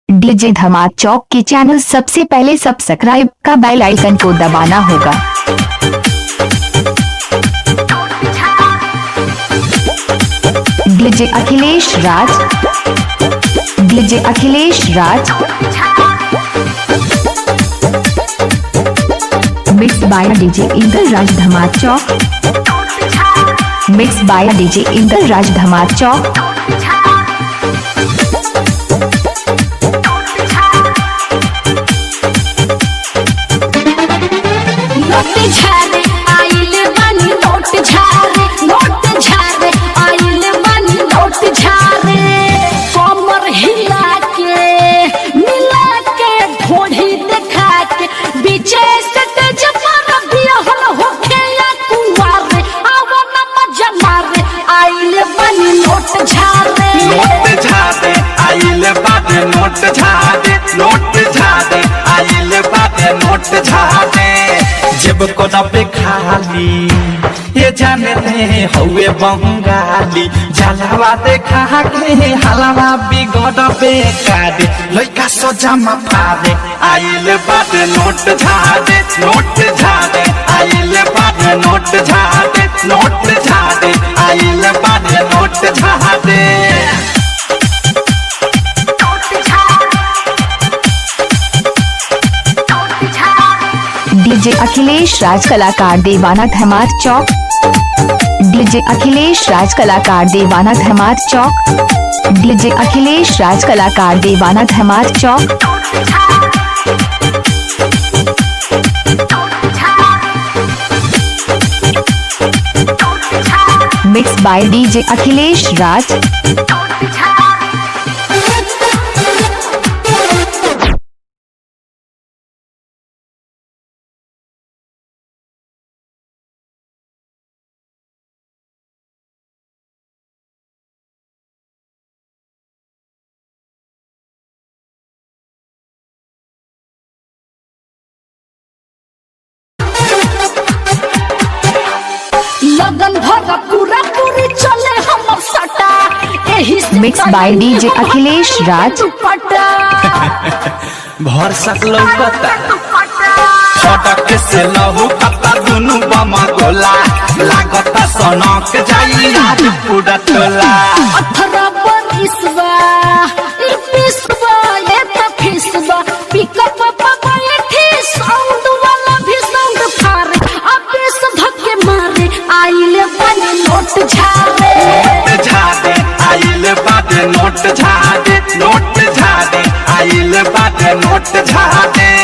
DJ धमाल चौक के channel सबसे पहले सब्सक्राइब का बेल आइकन को दबाना होगा। DJ Akhilesh Raj, DJ Akhilesh Raj, mix by DJ Inder Raj Dhamal Chowk, mix by DJ Inder Raj Dhamal Chowk. झारे आइले बानी नोट झारे, नोट झारे आइले बानी नोट झारे। कमर हिला के मिला के ढोढ़ी दिखा के बीचे स्टेज पर बिहल होके या कुंवारे आवा ना मजा मारे। आइले बानी नोट झारे, नोट झारे आइले बानी नोट झारे, नोट झारे आइले बानी नोट झारे। जब को पे खाली ये जाने हुए बंगाली जलावा देखा के हलावा बिगड़ बेकार लइका सोजामा फारे। आइले बाटे नोट झारे, नोट झारे आइले बाटे नोट झारे, नोट झारे आइले बाटे नोट झारे। डीजे अखिलेश राज कलाकार देवाना धमाल चौक, डीजे अखिलेश राज कलाकार देवाना धमाल चौक, डीजे अखिलेश राज कलाकार देवाना धमाल Chowk. Mix by DJ Akhilesh राज। लगन भरा पूरा पूरी चले हम सटा एही से मिक्स बाय डीजे अखिलेश राज। भर सकलो कता फटक से लहू पता दुनु बमा गोला लागता सनक जाई आज पूरा टोला। 18 बरिसवा ई पिसवा ये त फिसवा पिकअप पापा ये थी साउंड वाला भी साउंड फारे अब इस धक्के मारे। आइले बने नोट झारे, नोट झारे आइले बाटे नोट झारे, नोट झारे आइले बाटे नोट झारे।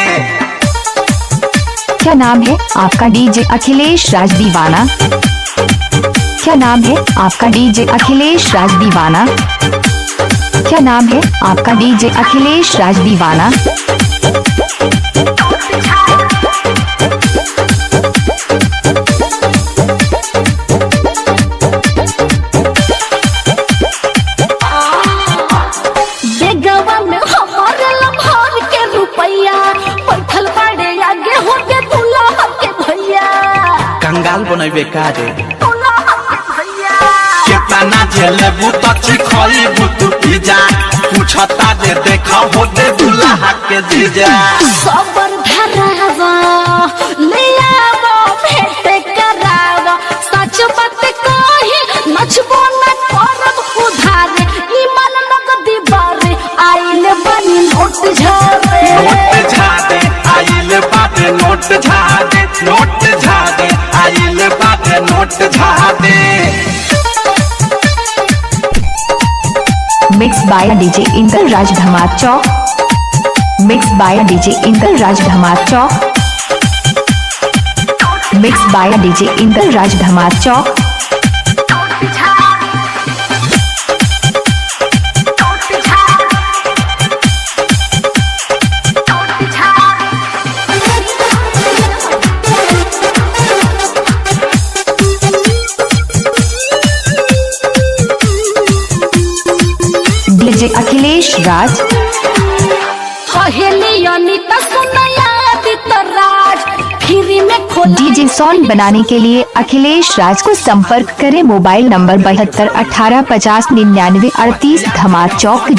क्या नाम है आपका? डीजे अखिलेश राज दीवाना। क्या नाम है आपका? डीजे अखिलेश राज दीवाना। क्या नाम है आपका? डीजे अखिलेश राज दीवाना। बेगवा में हमारे लम्हार के रुपया बैठल बाड़े आगे होके दूल्हा के भैया। कंगाल बनैबे काजे दूल्हा के भैया केतना झेले बुतची खई बुतु पिजा पूछता दे देखा होते दूल्हा के जीजा। सबर धरावा ले आवा भेंट करावा सच बात कही नचबो न करब उधारे ईमान नगदी बारे। आइले बनी नोट झारे, नोट झारे आइले बाटे नोट झारे, नोट झारे आइले बाटे नोट झारे। Mix by DJ Inder Raj Dhamal Chowk, mix by DJ Inder Raj Dhamal Chowk, mix by DJ Inder Raj Dhamal Chowk. DJ Akhilesh राज, कहेली अनिता सुनया आदित्य राज फ्री में खोला। डीजे सॉन्ग बनाने के लिए अखिलेश राज को संपर्क करें। मोबाइल नंबर 72 18 50 99 38 धमाल चौक।